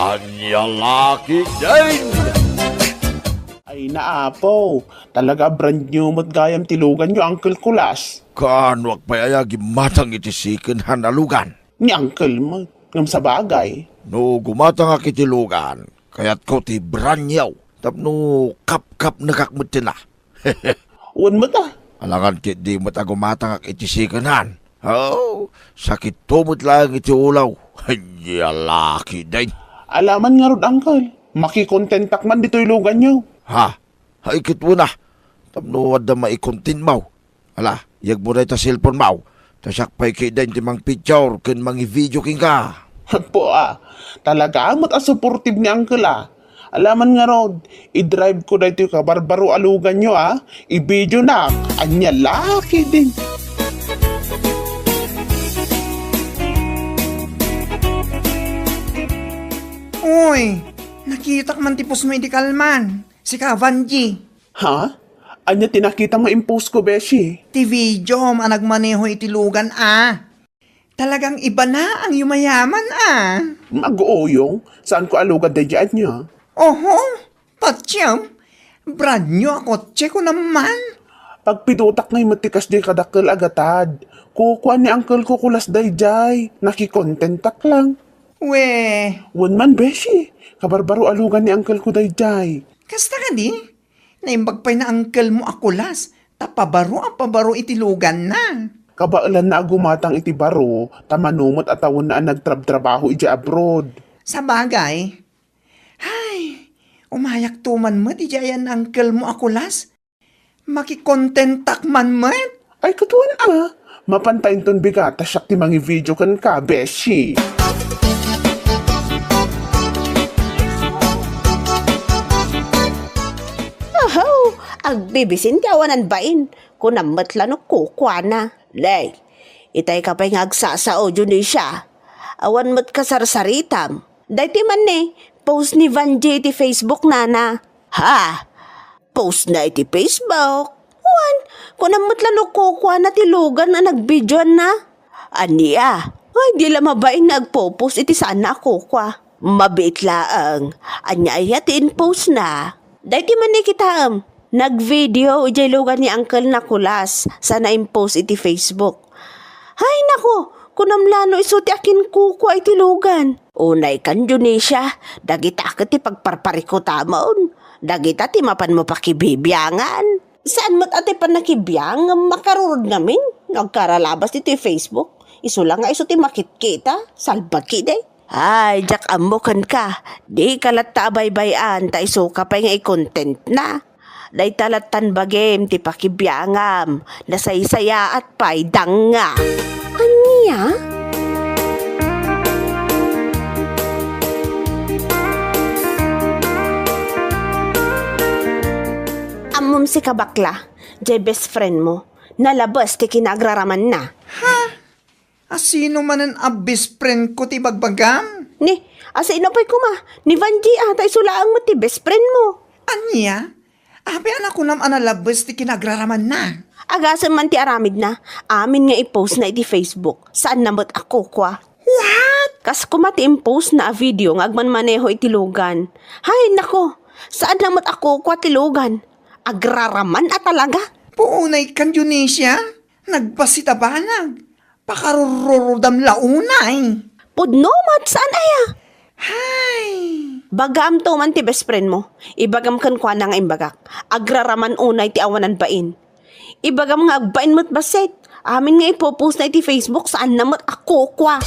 Anya laki din! Ay naapo, talaga brand new mo't gayam tilugan nyo, Uncle Kulas. Kanwag payayagi matang itisikin hanalugan. Ni Uncle mo, ngam sa bagay. No gumatang akitilugan, kaya't ko ti branyaw. Tapno kap-kap nakakmutin na. Uwan mo ta. Alangan kit di mo ta gumatang ak itisikin han. Oh, sakit tumot lang iti ulaw. Anya laki din. Alaman nga rod, Uncle. Makikontentak man dito'y lugan nyo. Ha? Haikit mo na. Tapno wad na maikontin mau. Ala, yag mo na ita cellphone mau. Tasak pa'y kidain ti mang picture ken mang i-video king ka. Po talaga amat supportive ni Uncle Alaman nga rod, i-drive ko na ito ka barbaro alugan nyo i-video na, anya laki din. Uy, nakita ka man tipos mo iti kalman. Si Kavanji. Ha? Anya tinakita mo impose ko, Beshi? Ti video managmaneho iti lugan Talagang iba na ang yumayaman Mag-ooyong, saan ko alugan da dyan niya? Oho, patyam. Brand new ako, ko naman. Pag pitutak nga'y matikas di kadakil agatad, kukuha ni Uncle ko kulas dayjay, nakikontentak lang. We, Wan man, Beshi, kabarbaro alugan ni Uncle ko dayjay. kasta ka di? Naimbagpay na uncle mo akulas. Tapabaro ang pabaro iti lugan na. Kabailan na agumatang iti baro, tamanumot at tawon na nagtrab-trabaho iti abroad. Sa bagay, umayak tuman mo, di jayan uncle mo akulas. Makikontentak man mat. Ay, katuan mapantayin ton bigata siya ti mangi video kan ka, Beshi. Ahaw, agbibisin ti awanan bain. Kunamat lang no kukwa na. Lay, itay ka pa'y ngagsasao dyan siya. Awan mo't kasarsaritam. Dahiti man post ni Van J ti Facebook nana. Ha? Post na iti Facebook. Wan, kunamat lang no kukwa na ti lugan na nagbidyon na. Aniya, ay di lang mabaing nagpo-post iti sana kukwa. Mabit laang. Anya ay yatin post na. Dahiti man kitam. Nag-video ijay lugan ni Uncle na kulas sa na-impose iti Facebook. Hay nako, kunamlano isuti akin kukwa iti lugan. Unay kan Junisha, dagita ka ti pagparpariko tamon. Dagita ti mapan mo pakibibyangan. Saan mo't ati pa nakibiyang makarurod namin? Nagkaralabas iti Facebook. Isula nga isuti makitkita, salbag kide. Ay, jak amukan ka. Di kalat tabay-bayan, ta iso ka pa nga i-content na. Day talatan bagem ti pakibyangam, nasaysaya at paydang nga. Anya? Amom si kabakla, jay best friend mo, nalabas ti kinagraraman na. Asino man ang abis friend ko ti bagbagam? Ni, asino pa'y kuma, ni Vanji ata isulaang mo ti best friend mo. Anya? Abi anak ko nam analabas ti kinagraraman na. Agasan man ti aramid na, amin nga i-post na iti Facebook, saan namot ako kwa. What? Kas kumati impose na a video ng agmanmaneho itilugan. Hay nako, saan namot ako kwa tilugan? Agraraman at talaga. Puunay kan Junisha, nagbasitabanag. Pakarururudam launay. Pudno mat saan aya? Hay. Bagam to man ti best friend mo. Ibagam kan kwa na nga imbagak. Agraraman unay ti awanan bain. Ibagam nga agbain mo't baset. Amin nga ipopost na iti Facebook saan namot ako kwa.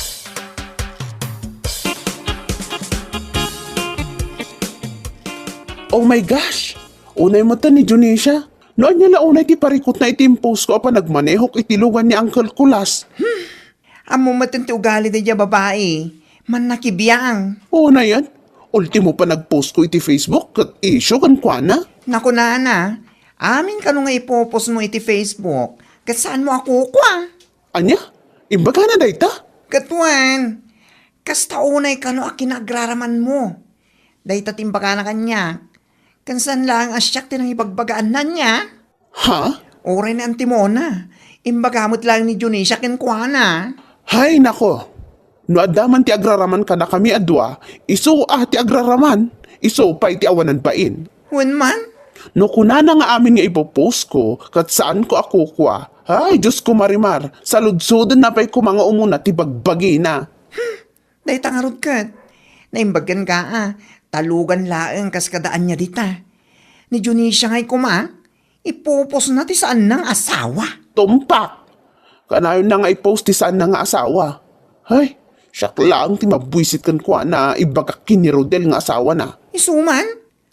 Oh my gosh! Unay mo ta ni Junisha. Noon niya launay ti parikot na itimpose ko pa nagmanehok itilugan ni Uncle Kulas. Amo matin ti ugali da dya babae. Man nakibiyang. Oo na yan. Ultimo pa nag-post ko iti Facebook kat issue kan kwa na. Naku nana, amin ka nga ipopos mo iti Facebook. Kat saan mo ako kwa? Anya? Imbaga na dayta? Katuan, kasta unay ka no akinagraraman mo. Dayta timbaga na kanya. Kansan lang asyak tinang ibagbagaan na niya. Ha? Oray na antimona. Imbagamot lang ni Junisha kinkwana. Hay nako. No adaman ti agraraman ka na kami adwa, iso ti agraraman, iso pa iti awanan bain. Wen man? No kunana nga amin nga ipopost ko, kat saan ko ako kwa. Ay, Diyos ko marimar, saludsudan na pa'y ko mga umuna ti bagbagi na. Day tangarod kat. Naimbagan ka talugan laeng kas kadaan niya dita. Ni Junisha nga'y ipupos na ti saan ng asawa. Tumpak! Kanayon na nga i-post ti saan na nga asawa. Ay, siyak lang ti mabwisit kan kwa na ibagak ni Rodel nga asawa na. Isuman,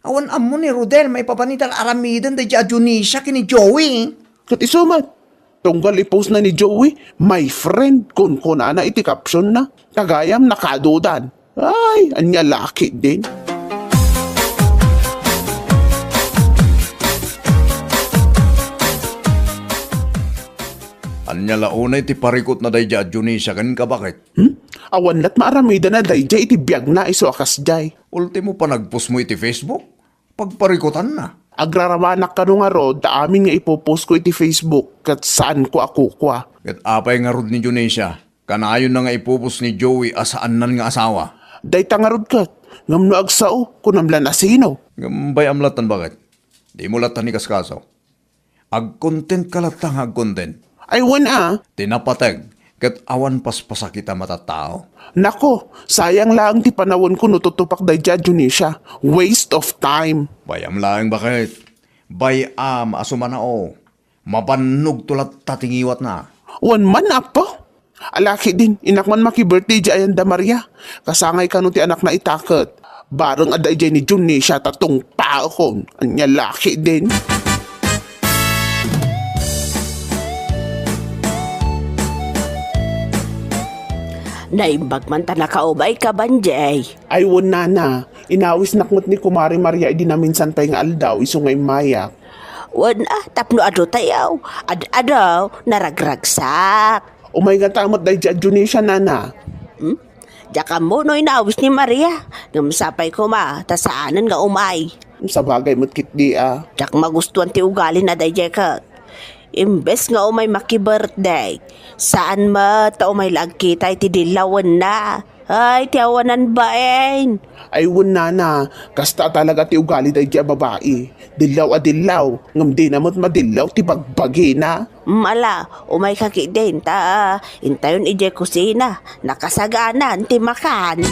awan amo ni Rodel may papanital aramidan da dya Junisha kini Joey. Kat isumat, tunggal i-post na ni Joey, my friend, kun na iti caption na, kagayam nakadudan. Ay, anya laki din. Anya launay ti parikot na dayja Junisha kan ka bakit? Awan lat maaramida na dayjay iti biyag na iso akas jay. Ultimo pa nagpost mo iti Facebook? Pagparikotan na. Agraramanak ka nga rod, da amin nga ipopost ko iti Facebook kat saan ko ako kwa. Kat apay nga rod ni Junisha, kanayon na nga ipupos ni Joey asaan nan nga asawa. Day tangarod kat, ngam no agsao, kunamlan na sino. Gambay amlatan bakit? Di mo latan ni kaskaso. Ag-content ka latang ag-content. Ay wan Tinapateg, kat awan paspasa kita matatao. Nako, sayang lang ti panawon ko nututupak dayja Junisha. Waste of time. Bayam lang bakit? Bayam asumanao. Mabanog tulat tatingiwat na. Wan man apo. Alaki din, inakman maki-birthday di Ayanda Maria. Kasangay ka no ti anak na itakot. Barang aday dyan ni Junisha tatong paakon. Anya laki din. Naimbag man ta nakaubay ka banjay. Ay wan nana, inawis nakmot ni Kumari Maria di na minsan pa yung aldaw iso ngay mayak. Wan tapno ado tayaw. Adaw, naragragsak. Umay nga tamot day dyan Junisha nana. Daka mo no inawis ni Maria. Ngamsapay ko tasaanan nga umay. Sa bagay mo't kit di Jak magustuhan ti ugali na dayjay ka. Imbes nga umay maki-birthday. Saan ta umay lagkita iti dilawan na. Ay, ti awanan baen. Ay wan nana, kasta talaga ti ugali day dyan babae. Dilaw dilaw, ngam di namot madilaw ti bagbagi na. Mala, umay kakidin ta. Intayon ije kusina. Nakasaganan ti makan.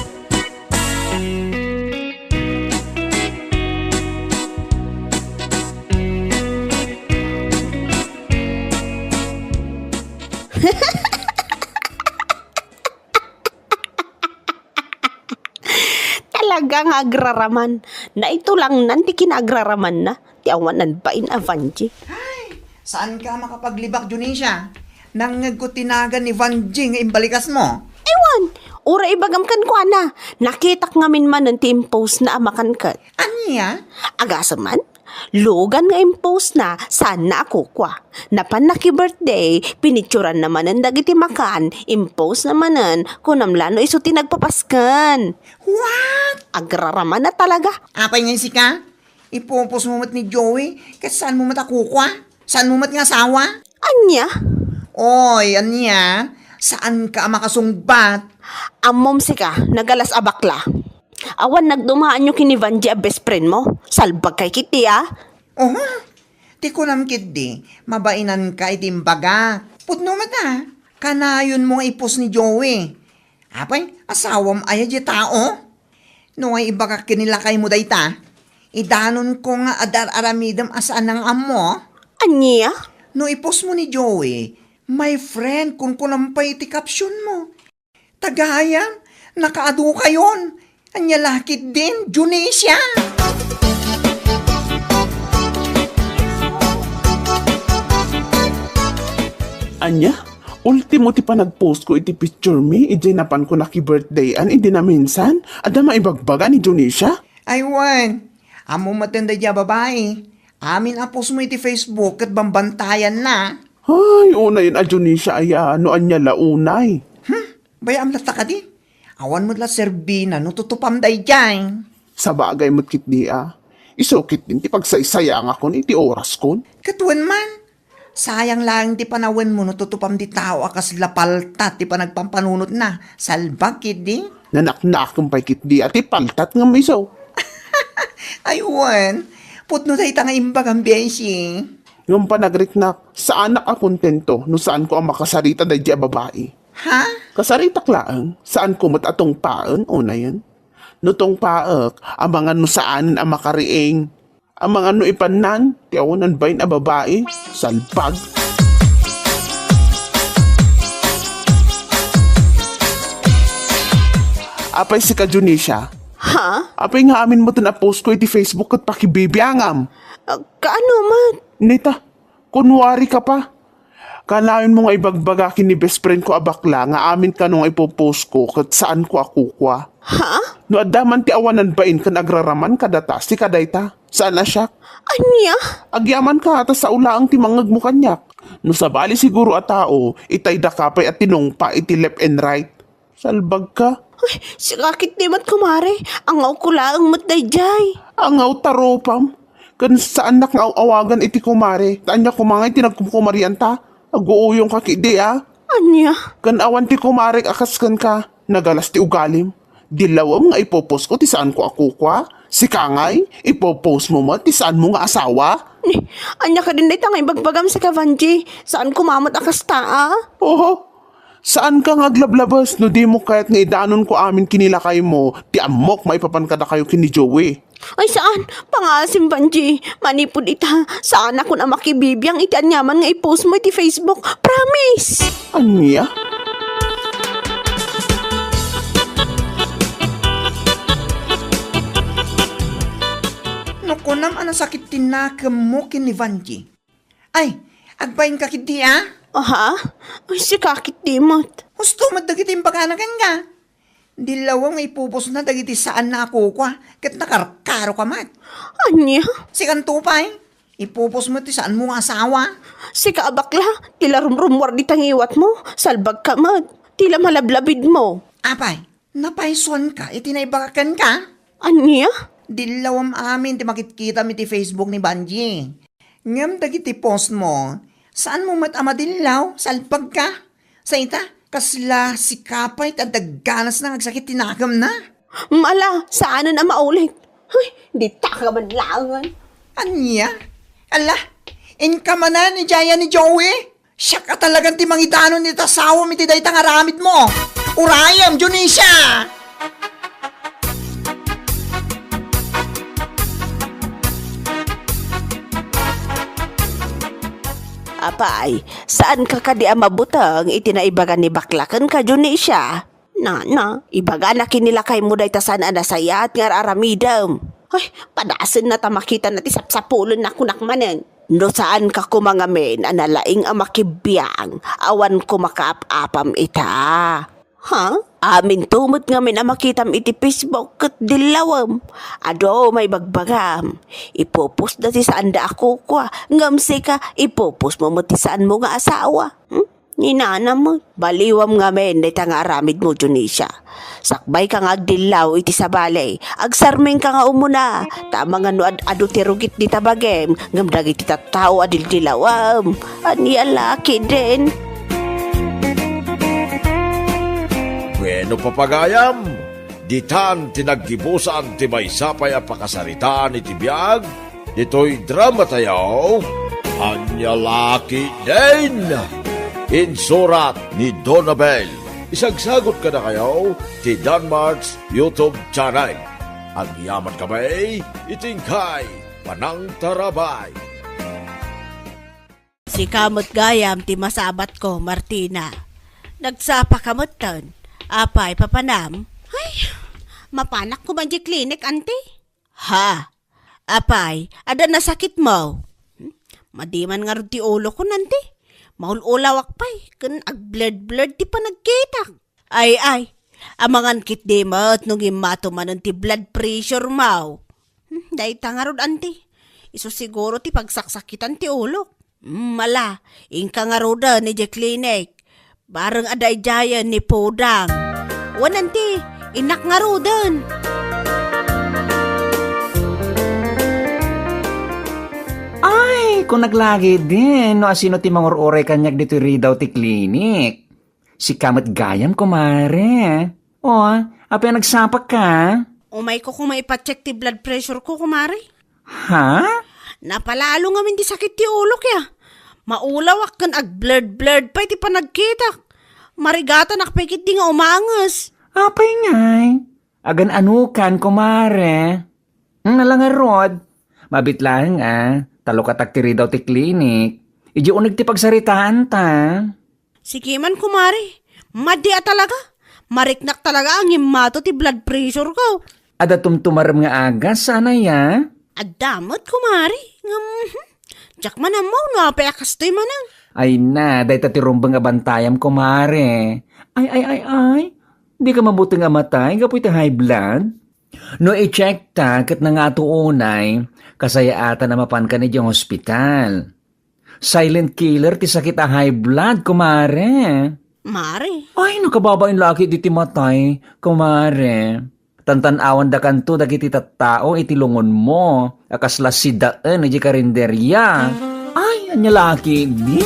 Talagang agraraman. Na ito lang nanti kinagraraman na. Ti awanan bain avanji. Saan ka makapaglibak, Junisha? Nangag ko tinagan ni Vanji nga imbalikas mo. Ewan, ura ibagam kan ko na. Nakitak ngamin man ng impose na amakan kat. Anya? Agasa man, lugan nga impose na saan na ako kwa. Napan naki-birthday, pinicturan naman ang dagiti makan, impose namanan, kunamlano iso tinagpapaskan. What? Agraraman na talaga. Apay nga si ka? Ipupos mo mat ni Joey, kasi saan mo matakukwa? Saan mo mat nga asawa? Anya? Oy, anya? Saan ka makasungbat? Amom si ka, nagalas abakla. Awan nagdumaan yung kinivanji a best friend mo. Salbag kay kiti Oh, ti ko namkit di, mabainan ka itimbaga. Putno mata, kanayon mo nga ipos ni Joey. Apay, asawam ay di tao. No ay iba ka kinilakay mo dayta. Idanon ko nga adar aramidam asaan ng amo. Anya? No ipos mo ni Joey, my friend, kung kunampay ti caption mo. Tagayang, nakaadu kayon. Anya lakit din, Junisha. Anya, ultimo ti pa nag-post ko iti picture me, napan ko naki-birthday-an, na minsan, ada maibagbaga ni Junisha. Aywan, amo matanda dya babae. Amin apos mo iti Facebook at bambantayan na. Ay, unay na Junisha ay ano anya launay. Bayam lata ka di. Awan mo la serbina no tutupam day dyan. Sa bagay mo't kit di Isukit din ti pagsaysayang ako ni ti oras kon. Katuan man, Sayang lang ti panawin mo no tutupam di tao akas lapaltat ti panagpampanunot na. Salbag kid di. Nanak kang pay kitdi at ipaltat nga miso. Aywan, putno tayo tanga imbagang bensi. Ngam panagreknak, saan na ka kontento no saan ko ang makasarita dahil di babae. Ha? Kasarita klaang, saan ko atong paan o na yan? No tong paak, ang mga no saan ang makariing. Ang mga no ipanan, tiyawanan ba yun ang babae? Salpag. Apay si Kajunisha. Ha? Apay nga amin mo na post ko iti Facebook at pakibibiyangam. Kaano man? Nita, kunwari ka pa. Kanayon mo nga ibagbagakin ni best friend ko abakla nga amin ka nung ipopost ko kat saan ko akukwa. Ha? No adaman ti awanan bain ka nagraraman kadata si kadayta. Saan na siya? Anya? Agyaman ka ata sa ulaang ti mangag mo kanyak. No sabali siguro a tao, itay da kapay at tinungpa iti left and right. Salbag ka. Ay, sikakit di mat kumare. Angaw ko lang mat dayjay. Angaw taropam. Kan saan nak nga awagan iti kumare. Tanya kumangay tinagkumkumarian ta. Aguuyong kakidi Anya? Kan awan ti kumare akaskan ka. Nagalas ti ugalim. Dilawam nga ipopost ko ti saan ko akukwa. Si Kangay, ipopost mo ti saan mo nga asawa. Anya ka din day tangay bagbagam sa Kavanji. Saan kumamat akas taa? Oho. Saan ka nga aglablabas no di mo kaya't nga idaanon ko amin kinilakay mo. Ti amok maipapankada kayo kini Joey. Ay saan? Pangasim Banji. Manipod ita. Saan ako na makibibiyang iti anyaman nga i-post mo iti Facebook. Promise! Anya? No kunam ano sakit tinakam mo kini Vanji. Ay, agbayin ka kidi Ha? Ay sikakit di mat. Gusto mo dagiti impaganakan ka. Dilawang ipupos na dagiti saan na ako kwa. Kat nakarkaro ka mat. Anya? Si Kantupay, ipupos mo ti saan mo nga asawa. Si kaabakla. Tila rumrumwar di tangiwat mo. Salbag ka mat. Tila malablabid mo. Apay, napaison ka, itinaibakakan ka. Anya? Dilawam amin ti makitkita mi ti Facebook ni Banji. Ngam dagiti post mo, saan mo matamadilaw, salpag ka. Sa ita, kasla si Kapay at dagganas na agsakit tinakam na. Mala, saan na maulit? Ay, di takaman langan. Anya? Ala, income na ni Jaya ni Joey? Siya ka talagang ti mangidano ni tasawa mi ti daytang aramid mo. Urayam, Junisha! Apay, saan ka kadi mabutang itinaibagan ni baklakan ka dyan siya? Ibaga na kinilakay mo day tasan anasayat nga aramidam. Ay, padasin na ta makita na ti sapsapulon na kunakmanan. No saan ka kumangamin analaing ang makibiyang, awan ko makaap-apam ita. Ha? Amin tumot ngamin ang makitam iti Facebook kat dilawam. Ado may bagbagam. Ipopos na ti saan da ako kwa. Ngamsi ka, ipopos mo mo ti saan mo nga asawa. Ninana mo. Baliwam ngamin na nga aramid mo, Junisha. Sakbay ka nga agdilaw iti sa balay. Agsarming ka nga umuna. Tama nga no adu tirugit di tabagem. Ngamdag iti tattao adil dilawam. Ani alaki din. Bueno papagayam, ditan tinaggibusan ti may sapay a pakasaritaan iti biyag, dito'y drama tayaw, Anya Laki din! Insurat ni Donabel. Isagsagot ka na kayo ti Danmarks YouTube channel. Ang yaman kamay, itingkay, panang tarabay. Si kamot gayam ti masabat ko, Martina. Nagsapa kamot ton. Apay, papanam? Ay, mapanak ko man di klinik, ante? Ha? Apay, ada na sakit mo? Madiman nga rin ti ulo ko, nante. Maululawak pa'y, kan ag-blurred ti pa nagkita. Ay, amangan kit di mo at nung imato man ti blood pressure mo. Dahil tangarod, ante. Iso siguro ti pagsaksakitan ti ulo. Mala, inka nga roda ni di klinik. Barang aday jaya ni Podang. Wananti, inak nga rodan. Ay, kung naglagi din, no asino ti mangururay kanyag dito daw ti klinik. Si kamat gayam, kumare. O, apa nagsapak ka? Umay ko kung maipacheck ti blood pressure ko, kumari. Ha? Napalalo nga min di sakit ti ulok ya. Maulawak kan ag-blurred pa iti panagkitak. Marigata nakpikit di nga umangas. Apay ngay. Agan anukan, kumare. Nalangarod. Mabitlang talo katak ti daw ti klinik. Iji unig ti pagsaritaan ta. Sige man, kumari. Madya talaga. Mariknak talaga ang imato ti blood pressure ko. Ada tumtumarem nga agas, sana ya? Adamot, kumari. Tsak man ang mo, no, apayakastoy manang. Ay na, day ta ti rumbang nga bantayam, kumare. Ay. Di ka mabuti nga matay, kapoy ti high blood. No i-check ta, kat na nga tuunay, kasaya ata na mapan ka ni diyang hospital. Silent killer ti sakit a high blood, kumare. Mari. Ay, nakababain laki di ti matay, kumare. Tantan-awan da kanto dagiti tattao itilungon mo. Akasla sidaan iti karinderya. Ay, anya laki di.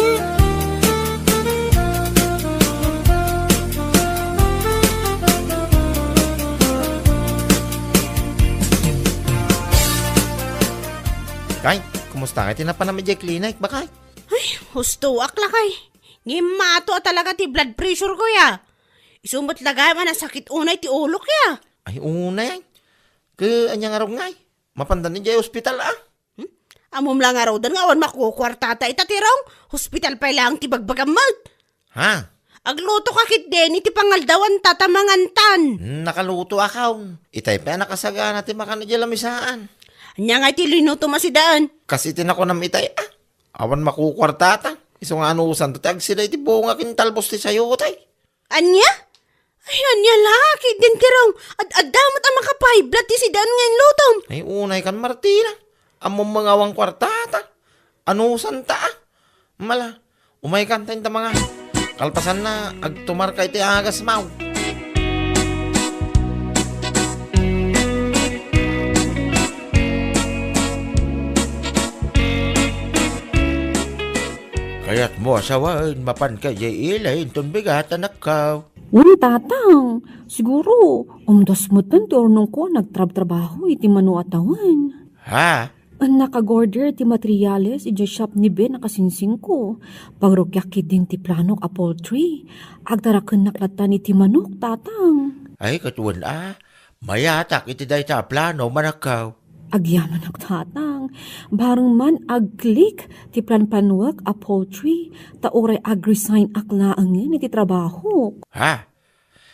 Kay, kumusta kay? Tinapanamid yung klinik, bakay? Ay, husto akla kay. Ngimato talaga ti blood pressure ko ya. Isumot lagay man ang sakit unay ti ulok ya. Ay, una yan. Anyang araw ngay. Mapandan ni Jay hospital Amom lang araw dan nga awan makukwartata itatirong. Hospital pa lang ti bagbagamad. Ha? Agluto kakit din iti pangaldawan tatamangantan. Nakaluto akaw. Itay pa nakasaga natin makan ni lamisaan. Anya nga iti linuto masidaan. Kasi tinako nam itay awan makukwartata. Iso nga anusan to tag sila iti buong akin talbos ti sayo tay. Anya? Ay, anya laki din tirong. Adamot ang makapahiblat ti sidaan ngayon lutom. Ay unay kan Martina. Among mga awang kwartata. Anusan ta Mala, umay kan tayo mga kalpasan na agtumar kay ti agas mau. Kaya't mo asawain mapan kay jay ilay ton bigat anak ka. Tatang, siguro, umdosmot man ti ornong ko nagtrab-trabaho iti manuatawan. Ha? Ang nakagorder ti materyales iti shop ni Ben nakasinsing ko. Pagrugyakit din ti planok a poultry. Agdaraken naklatan iti manok, tatang. Ay katuan mayatak iti day ta plano manakaw. Agyaman ak tatang. Barang man ag-click ti plan-panuak a poultry. Taoray ag-resign aklaangin iti trabaho. Ha?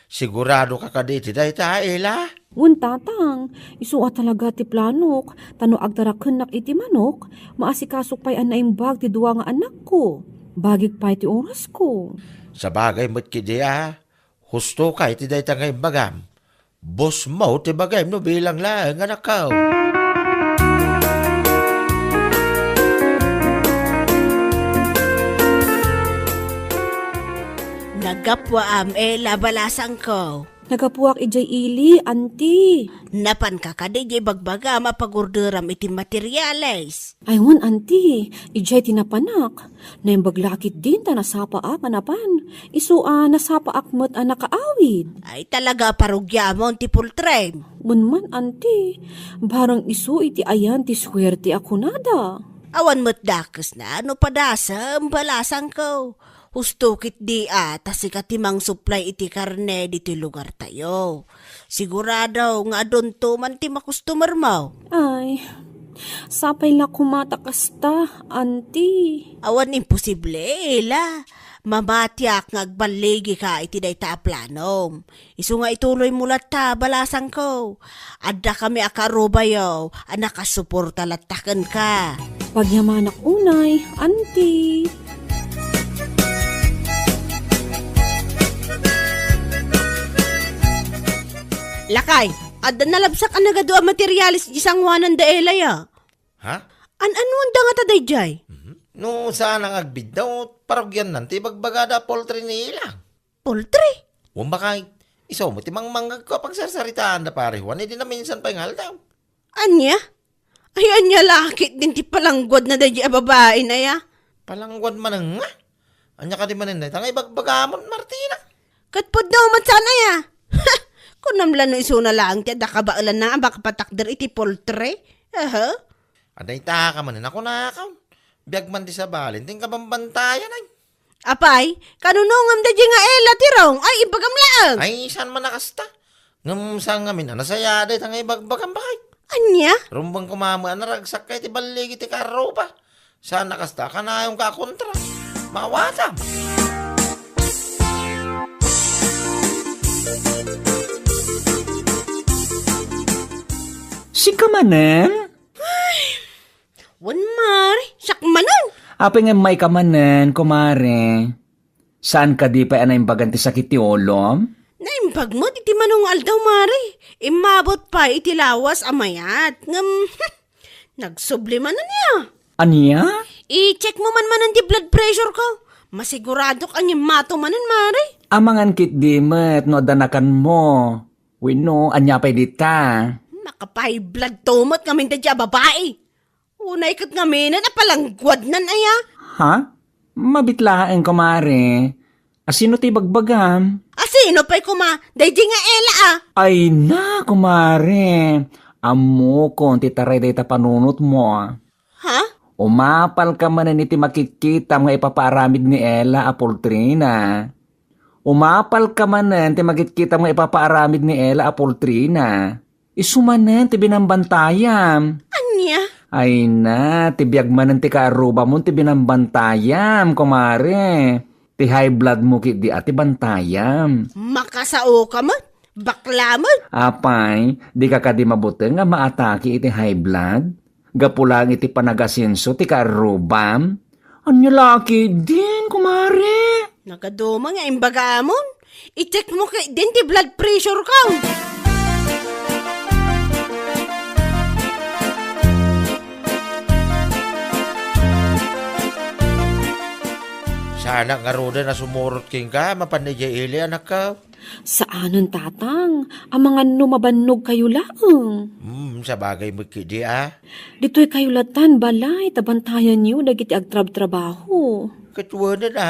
Sigurado ka kaditi day ta ila? Tatang, isuwa talaga ti planok. Tano agdaraken nak iti manok. Maasikasok pa'y anaimbag ti duwa nga anak ko. Bagig pa iti oras ko. Sa bagay mo't kidi husto ka iti day ta ngay bagam. Boss mo ti bagay no bilang lang anak ka. Nagapwa labalasan ko. Nagapuak ijay ili, auntie. Napan ka kadi jay bagbaga mapagorderam iti materyales. Ayun, auntie. Ijay tinapanak. Naimbag-lakit din ta nasapa ak anapan. Isua nasapa ak mo't nakaawid. Ay talaga parugyamon ti pultrem. Bunman, auntie. Barang isu iti ayan ti swerte ako nada. Awan mo't dakes na ano padasam balasan ko. Hustukit di tasika timang supply iti karne diti lugar tayo. Sigurado nga adon to man ti makustomer mo. Ay, sapay la kumatakasta, auntie. Awan imposible, Ela. Mamatiak nga agbaligi ka iti day ta planom. Isu nga ituloy mulat ta balasan ko. Adda kami akarubayo, nakasuporta lataken ka. Pagyamanak unay, auntie. Lakay, adda nalabsak ang nagado ang materialis di sangwanan da elaya. Ha? An-anuan da nga ta dayjay? No saan ang agbid daw parugyan nanti bagbagada poultry nila. Poultry? Umbakay, iso mo timang manggag ko pagsarsaritaan na parehuan, hindi na minsan pa yung haldaw. Anya? Ayan niya lakit din ti palanggwad na dahi a babae na ya. Palangguan man nga. Anya ka di manin day. Tangay bagbagamon, Martina. Katpod daw man sana ya. Kung namlan no isuna lang ti da kabaalan na baka patakder iti poltre. Aha. Aday ta ka manin ako na akaw. Biyag man di sa balin. Ting kabambantayan ay. Apay, kanunungam dahi nga ela tirong. Ay ibagam laang. Ay, saan man nakasta? Ngam sa ngamin, nasaya day. Tangay bagbagam bakay. Anya? Rumbang kumama na ragsak kay ti baligi ti karo pa. Saan nakasta ka na yung kakontra. Mawatam. Si kamanan? Wan mari, sakmanon. Apa nga may kamanan, kumare? Saan ka di pa anay baganti sakit ti olom? Naimbag mo, iti manungal daw, mari. Imabot pa, iti lawas amayat. Ngam, nagsubliman na niya. Anya? I-check mo man di blood pressure ko. Masigurado kang mato manan, mari. Amangan kit di met, no danakan mo. Wino, anya pa dita. Makapay blood tumot ngamin dadya babae. Unay kat ngamin na palanggwad nan aya. Ha? Mabitlaan, kumare. Asino ti bagbagam? Asino pa'y kuma, daydi nga ela ah. Ay na, kumare. Amo ko, titaray day ta panunot mo. Ha? Umapal ka man iti makikita nga ipaparamid ni Ella Apoltrina. Umapal ka man ti makikita nga ipaparamid ni Ella Apoltrina. Isumanen ti binambantayam. Anya? Ay na, ti biyag man ti kaaruba mo ti binambantayam, kumare. Ti high blood mo kit di ati bantayam. Makasao ka man? Bakla man? Apay, di ka kadi mabuti nga maatake iti high blood? Gapulang iti panagasinso ti karubam. Anya laki din, kumare. Nagaduma nga imbaga amon. I-check mo kay din ti blood pressure ka. Sana nga roda na sumurot king ka, mapanidya ili anak ka. Saanon tatang? Ang mga numabannog kayo laang. Sa bagay mo kidi ah. Dito'y kayo latan, balay, tabantayan niyo, dagiti agtrab-trabaho. Katuwa na na.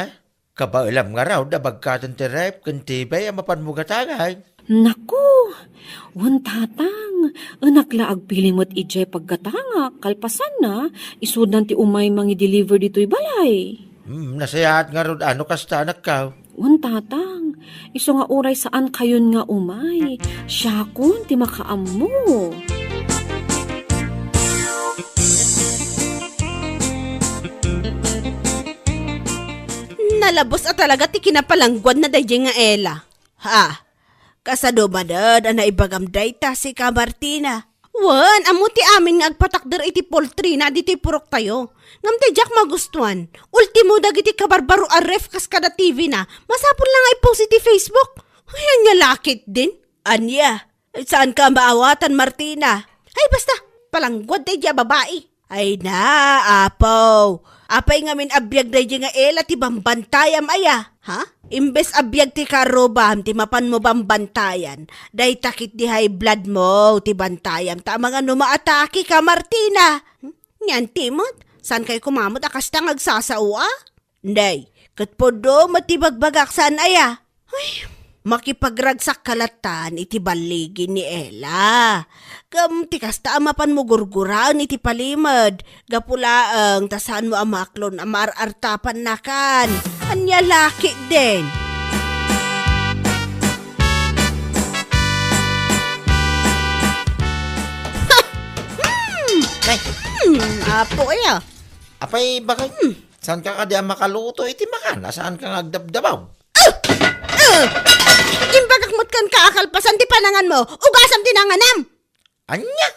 Kabailam nga raw, dabagkatan ti rep, kantibay, ang mapanmugatangay. Naku, wan tatang, anak laag pilimot ije paggatanga, kalpasan na, isudan ti umay mangi deliver dito'y balay. Nasayahat nga raw, ano kasta anak ka? Wan tatang, iso nga uray saan kayon nga umay, siya kun ti makaammo. Nalabos at talaga ti kinapalanggwad na daydi nga ela. Ha? Kasado madad ana ibagam dayta si ka Martina. Wan, amo ti amin nga agpatakder iti poultry na diti purok tayo. Ngam ti Jack magustuhan. Ultimo dagiti kabarbaro a ref kas kada TV na. Masapon lang ay post iti Facebook. Ayan nga lakit din. Anya, saan ka maawatan Martina? Ay basta, palanggwad daydi a babae. Ay na, apaw. Apay ngamin abiyag daydi nga ela ti bambantayam aya. Ha? Imbes abiyag ti karobam, ti mapan mo bambantayan. Day takit di high blood mo, ti bantayam. Tama nga numaatake ka, Martina. Nyan, timot. San kayo kumamot akasta ngagsasawa? Day, katpodo matibagbagak saan aya. Ay, makipagragsak kalatan iti baligi ni Ella. Kam tikasta amapan mo gurguraan iti palimad. Gapulaang tasaan mo amaklon amarartapan nakan. Anya laki din. Nay, Apo aya. apay bakay, saan ka kadi ang makaluto iti makana? Saan ka ngagdabdabaw? Imbagakmot kan kaakalpasan ti panangan mo. Ugasam tinanganam. Anya?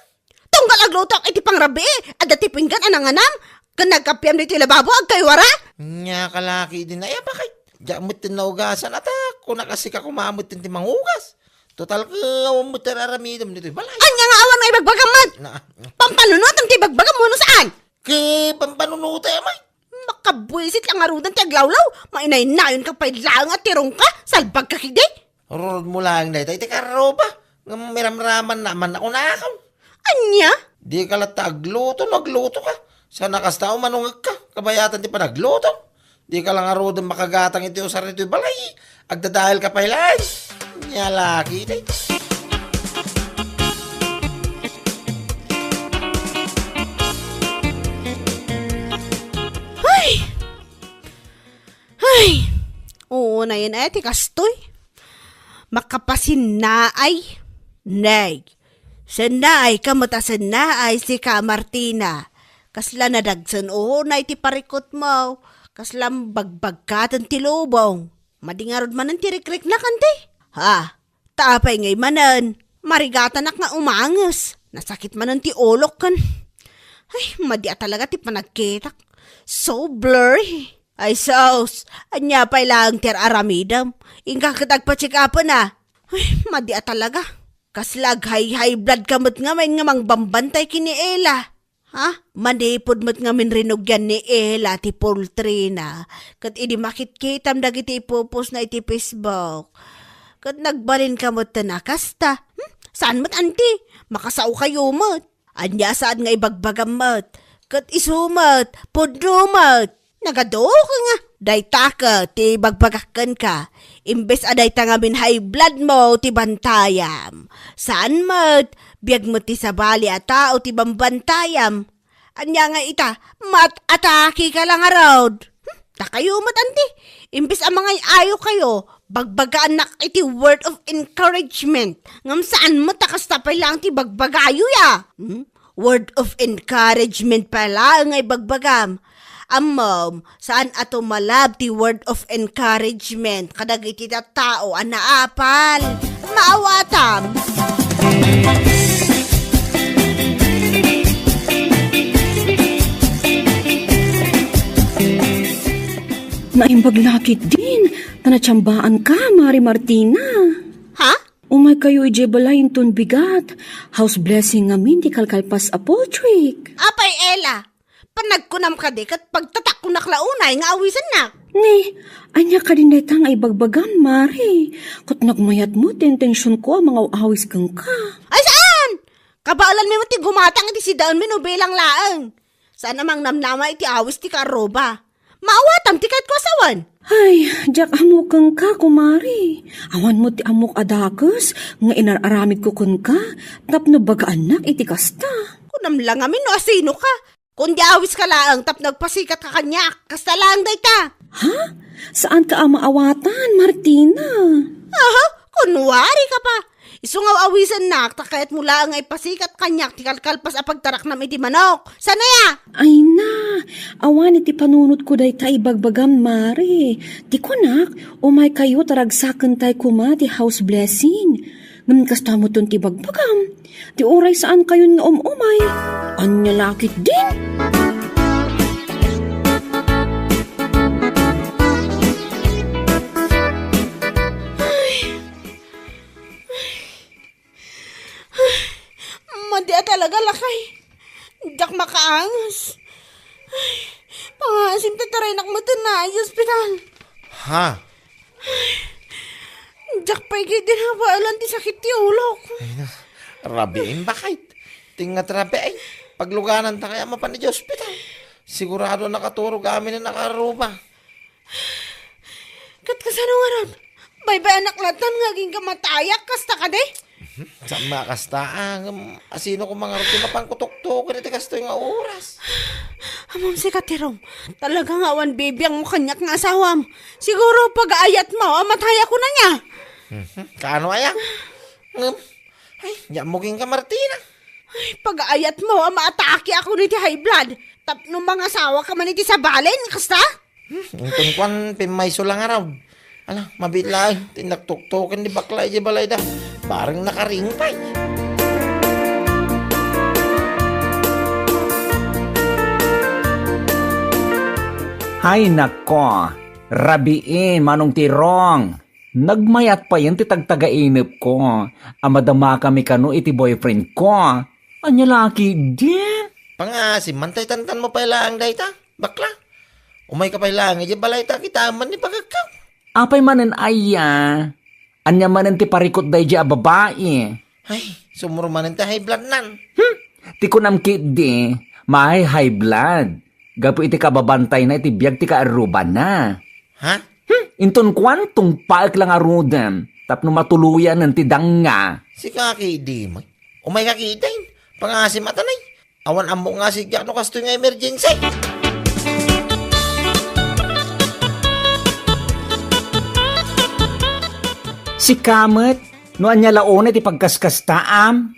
Tunggal aglutok iti pangrabi. Ada ti pinggan ananganam. Kan nagkapiam dito lababo ag kayo wara. Nya kalaki din na, bakay? Diamot din na ugasan at ako na kasi ka kumamot din ti mangugas. Total ka, mo tararamidam dito. Balay. Anya nga awan nga ibagbagamad. Na, Pampalunot ang tibagbagam mo no saan? kay pampanunuta may. Makabwisit lang arudan ti aglawlaw. Mainay-nayon ka pa'y lang at tirong ka. Salbag ka kigday. Rod mo lang na ito, iti karo ba? Miramraman naman ako na ako. Anya? Di ka lata agluto, nagluto ka. Sa nakastao manungag ka, kabayatan ti pa nagluto. Di ka lang arodon makagatang iti usar ito balay. Agdadahil ka pa ilan. Nyalaki iti. Ay, oo na yun ti kastoy. Makapasin na ay. Nay, sanay kamata sanay si Ka Martina. Kasla nadagsan na iti parikot mo. Kaslam bagbag ka tan tilubong. Madingarod man ang tirikrik na kanti. Ha, tapay ngay manan. Marigatan ak nga umangas. Nasakit man ang ti olok kan. Ay, madia talaga ti panagkitak. So blurry. Ay sos, anya pa ilang ter aramidam. Ingka katagpacheck up na. Ay, madia talaga. Kaslag high blood kamot nga may nga mang bambantay kini Ella. Ha? Manipod mo't nga minrinugyan ni Ella ti poultry na. Kat idi makitkitam dagiti ipupos na iti Facebook. Kat nagbalin kamot na kasta. Saan mo't anti? Makasao kayo mo't. Anya saan nga ibagbagam mo't. Kat isumot, pudrumot. Nagado ka nga. Dayta ka, ti bagbagakan ka. Imbes aday ta nga min high blood mo, ti bantayam. Saan mo't? Biyag mo ti sabali at tao ti bambantayam. Anya nga ita, mat-ataki ka lang arod. Takayo mo't anti. Imbes ang mga ayo kayo, bagbagaan nak iti word of encouragement. Ngam saan mo takas tapay lang ti bagbagayo ya. Word of encouragement pala ngay bagbagam. Amom, saan ato malab ti word of encouragement kadag iti tao anaapal. Maawatam. Naimbag lakit din. Tanatsambaan ka, Mari Martina. Ha? Umay kayo ijebalayin ton bigat. House blessing ngamin di kalkalpas a poultry. Apay Ella. Panagkunam ka di kat pagtatak ko naklaunay nga awisan na. Ni, anya ka din detang ay bagbagan, Mari. Kat nagmayat mo, tensyon ko ang mga awis kang ka. Ay saan? Kabaalan mo ti gumatang iti si daon minubilang laang. Saan namang namnama iti awis ti karoba. Maawatam ti kahit kwasawan. Ay, jak amukang ka, kumari. Awan mo ti amuk adakos, nga inararamid ko kun ka, tapno baga anak iti kasta. Kunam lang amin no asino ka. Kung di awis ka laang tap nagpasikat ka kanya, kasta lang day ta. Ha? Saan ka amaawatan, Martina? Aha, kunwari ka pa. Isungaw awisan nak, takayat mo lang ay pasikat kanyak, ti kalkalpas a pagtarak na iti manok. Sana ya? Ay na, awan iti panunot ko day ta ibagbagam, Mari. Ti kunak, umay kayo taragsakan tay kuma ti house blessing. Ngam kasta mo ton ti bagbagam. Ti oray saan kayo nga umay. Anya lakit din. Madya talaga lakay. Dak makaangas. Ay, pangasim tataray nak matanay hospital. Ha? Dak pa'y din hawaalan ti sakit ti ulok. Rabiin bakit? Tingat rabi ay. Pagluganan ta kaya mapan di hospital. Sigurado nakaturog amin na nakaruba. Kat kasano nga ron? Bay-bay anak latan nga ging kamatayak kasta ka de? Sama kasta asino ko mga rutin mapangkutok-tok iti kasto nga oras. Amam si Katirong, talaga nga awan baby ang mukanyak nga asawam. Siguro pag-aayat mo, amataya ko na niya. Kaano aya? Ay, nyamugin ka Martina. Ay, pag-aayat mo, amaatake ako niti high blood. Tapno mga asawa ka man iti sa balen, kasta? Itong kwan, pimayso lang araw. Ala, mabitla tinaktok-token di bakla di balay da. Parang nakaringpay. Hay nako, rabiin manong tirong. Nagmayat pa yan ti tagtagainip ko. Amadama kami kano iti boyfriend ko. Anya laki din. Pangasim, mantay tantan mo pa ilang dayta. Bakla. Umay ka pa ilang, di balay ta kita man ni pagkakaw. Apay manen aya. Anya manen ti parikot day di a babae. Ay, sumurumanin ta high blood nan. Ti kunam kit di, may high blood. Gapo iti kababantay na iti biyag ti kaaruban na. Ha? Inton kwantong paek lang arudam, tapno matuluyan ng tidang nga. Si kaki di man. Umay kakitain. Pangasim atanay. Awan amo nga sigyak no kasto nga emergency. Si Kamet, no anya laon iti pagkaskastaam.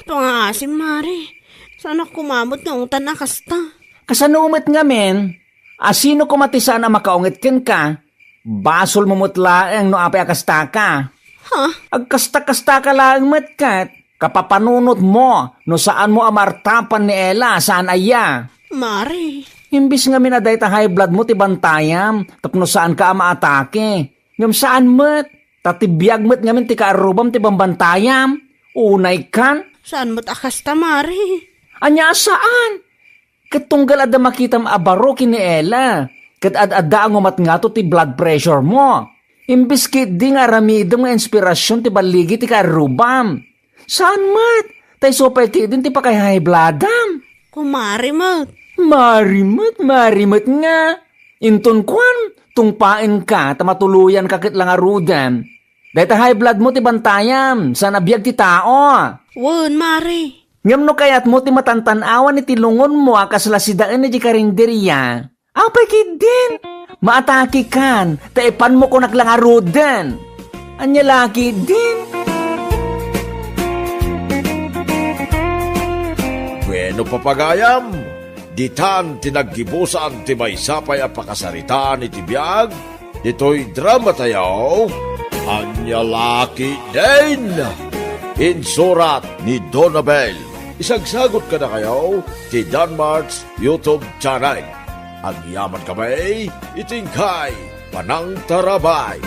Pangasim, Mari. Sana kumamot nga utan na kasta. Kasanumet nga men, asino kumatisan na makaungit ken ka, basol mo mutlaeng no apay akasta ka. Ha? Agkasta-kasta ka lang matkat, kapapanunot mo no saan mo amartapan ni Ella, saan aya. Mari. Imbis nga minaday ta high blood mo ti bantayam, tapno saan ka maatake. Ngam saan met, tatibiyag met ngamin ti kaarubam ti bambantayam, unay kan. Saan mo't akasta, Mari? Anya saan? Katunggal ada makitam abaro kini Ella. Kat ad-ada ang umat nga to ti blood pressure mo. Imbis kit di nga ramidom nga inspirasyon ti baligi ti karubam. Saan mat? Tay sopay kit din ti pakay high bloodam. Kumari mo't. Marimot nga. Inton kwan, tungpain ka, tamatuluyan kakit lang arudan. Dahil ta high blood mo ti bantayam, sa nabiyag ti tao. Won, Mari. Ngam no kayat mo ti matantanawan iti lungon mo kaslasidaan ni di karinderya. Apay kid din. Maataki kan, taipan mo ko naklangarudan. Anya laki din. Bueno papagayam, ditan tinaggibusan ti may sapay a pakasaritaan iti biyag, dito'y drama tayaw, anya laki din. Insurat ni Donabel. Isagsagot ka na kayo ti Danmarks YouTube channel. Ang yaman kamay, itingkay, panang tarabay.